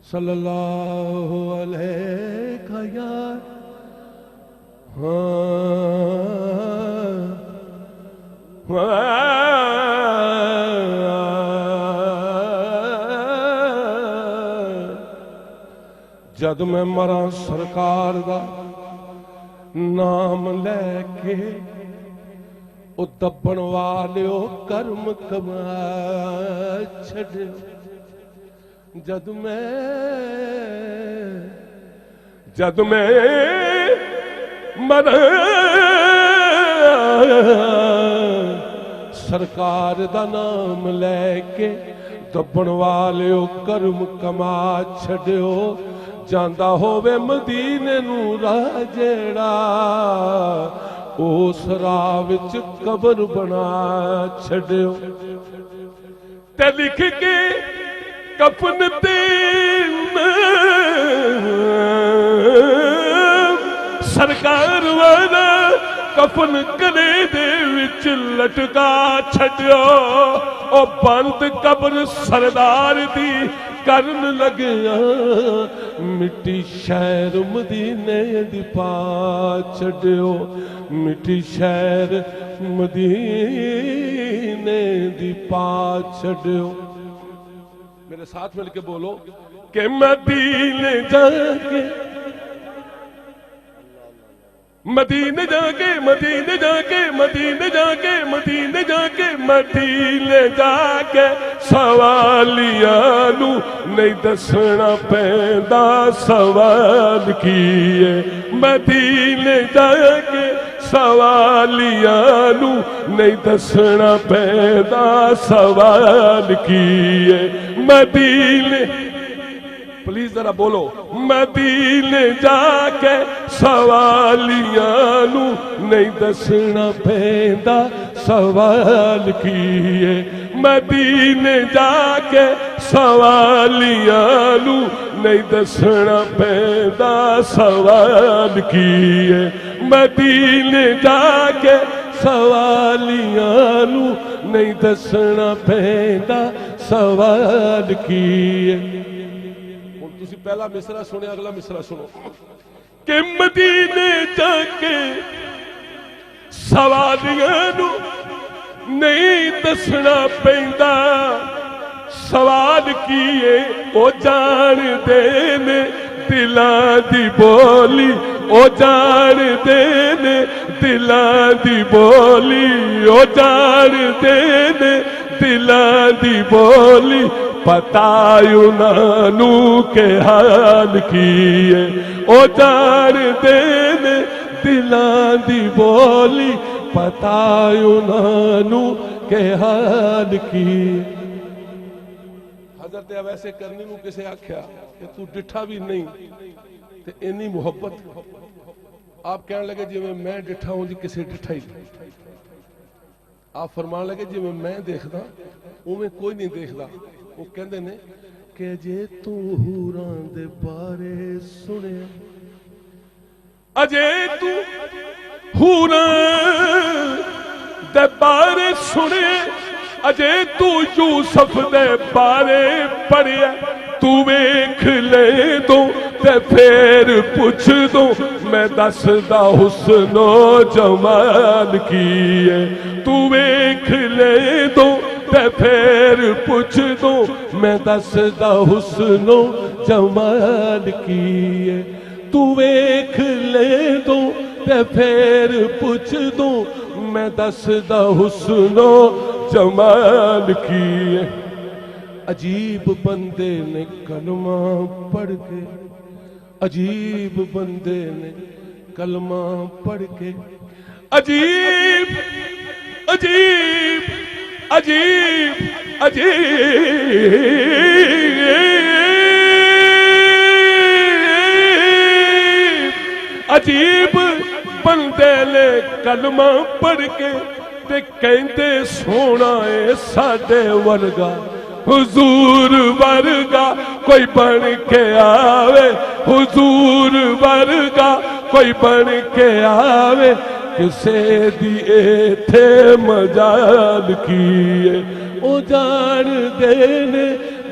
सल्लल्लाहु अलैहि या जद मैं मरा सरकार दा नाम लैके ओ दबण वालिओ कर्म कमा छड्यो। जद मैं मरा सरकार दा नाम लैके दबण वालिओ कर्म कमा छड्यो। जांदा होवे मदीने नू राह जेड़ा उस राह विच कबर बना छड्यो। ते लिख के कफन ते सरकार वाला कफन कले दे विच लटका छड्यो। ओ बंद कबर सरदार दी करन लग्या मिट्टी शहर मदीने दी पा छड्यो। मिट्टी शहर मदीने दी पा छड्यो। मेरे साथ मिलके बोलो कि मदीने जाके मदीने जाके मदीने जाके मदीने जाके मदीने जाके मदीने जाके सवालिया नू नहीं दसना पैंदा सवाल किए। मदीने जाके सवालिया नू नहीं दसना पैंदा सवाल किए। मदीने प्लीज जरा बोलो मदीने जाके सवालिया नू नहीं दसना पैंदा सवाल किए। मदीने जाके सवालिया नू नहीं दसना पैंदा सवाल किए। मदीने जाके सवालिया नू नहीं दसना पैंदा सवाल किए। पहला मिसरा सुने अगला मिसरा सुनो कि मदीने जाके सवालिया नू नहीं दसना पैंदा सवाल किए। ओ जान देने दिलां दी बोली ओ जान देने दिलां दी बोली ओ जान देने दिलां दी बोली पता उन्हानू के हाल किए। ओ जान देने दिलां दी बोली पता उन्हानू के हाल किए। हजरत वैसे करनी नू किसे आख्या कि तू डिठा भी नहीं ते इन्नी मुहब्बत आप कहने लगे जिवें मैं डिठा हूं जी किसे डिठा ही। आप फरमान लगे जिवें मैं देखदा उवें कोई नहीं देखदा। वो कहते ने कि जे तू हूरां दे बारे सुने अजे तू हूरां दे बारे सुने अजे तू यूसुफ दे बारे पढ़िया तू वेख ले दो ते फिर पुछ दो मैं दसदा हुस्नो जमाल किए। तू वेख ले दो ते फिर पुछ दो मैं दसदा हुस्नो जमाल किए। तू वेख ले दो ते फिर पुछ दो मैं दसदा हुस्नो जमाल किए। अजीब बंदे ने कलमा पढ़ के अजीब बंदे ने कलमा पढ़ के अजीब अजीब अजीब अजीब अजीब बंदे ने कलमा पढ़ के ते कहते सोना है साडे वर्गा हुजूर वर्गा कोई बन के आवे हुजूर वर्गा कोई बन के आवे किसे दी इत्थे मजाल किए। ओ जान देने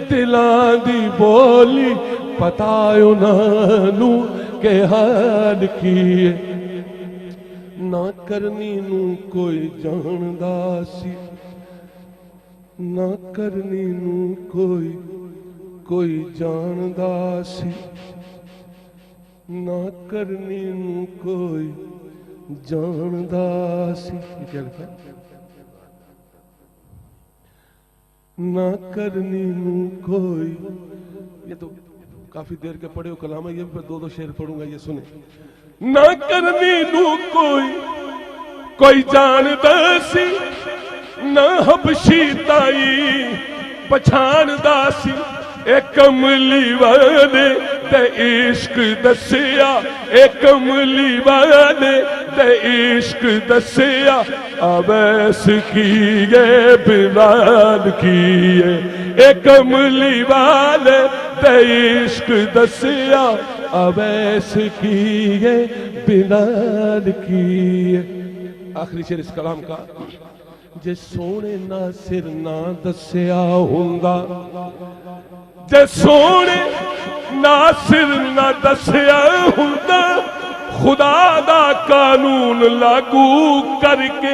दिलां दी बोली पता उन्हां के हाल की है। ना करनी नू कोई जानदा सी, ना करनी नू कोई जानदा सी, ना करनी नू कोई जानदा सी। क्या लिखा? ना करनी नू कोई, ये तो काफी देर के पढ़े हो कलाम है, ये भी दो शेर पढ़ूंगा, ये सुने। ना करनी नू कोई जानदा सी, ना हबशी ताई पछाणदा सी। ए कमली वाले ते इश्क दसिया, ए कमली वाले ते इश्क दसिया। अवैस की ये बिलाल की है, ए कमली वाले ते इश्क दसिया। अवैस की ये बिलाल की है। आखिरी शेर इस कलाम का, जे सोने ना सिर ना दसिया हुंदा, जे सोने ना सिर ना दसिया हुंदा। खुदा दा कानून लागू करके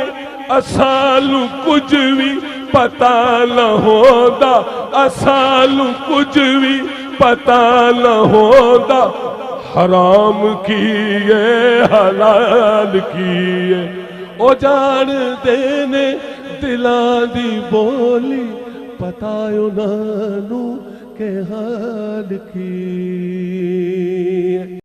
असानू कुछ भी पता न होंदा, असानू कुछ भी पता न होंदा। हराम की है हलाल की है, ओ जान देने दिलां दी बोली पता उन्हां के हाल की।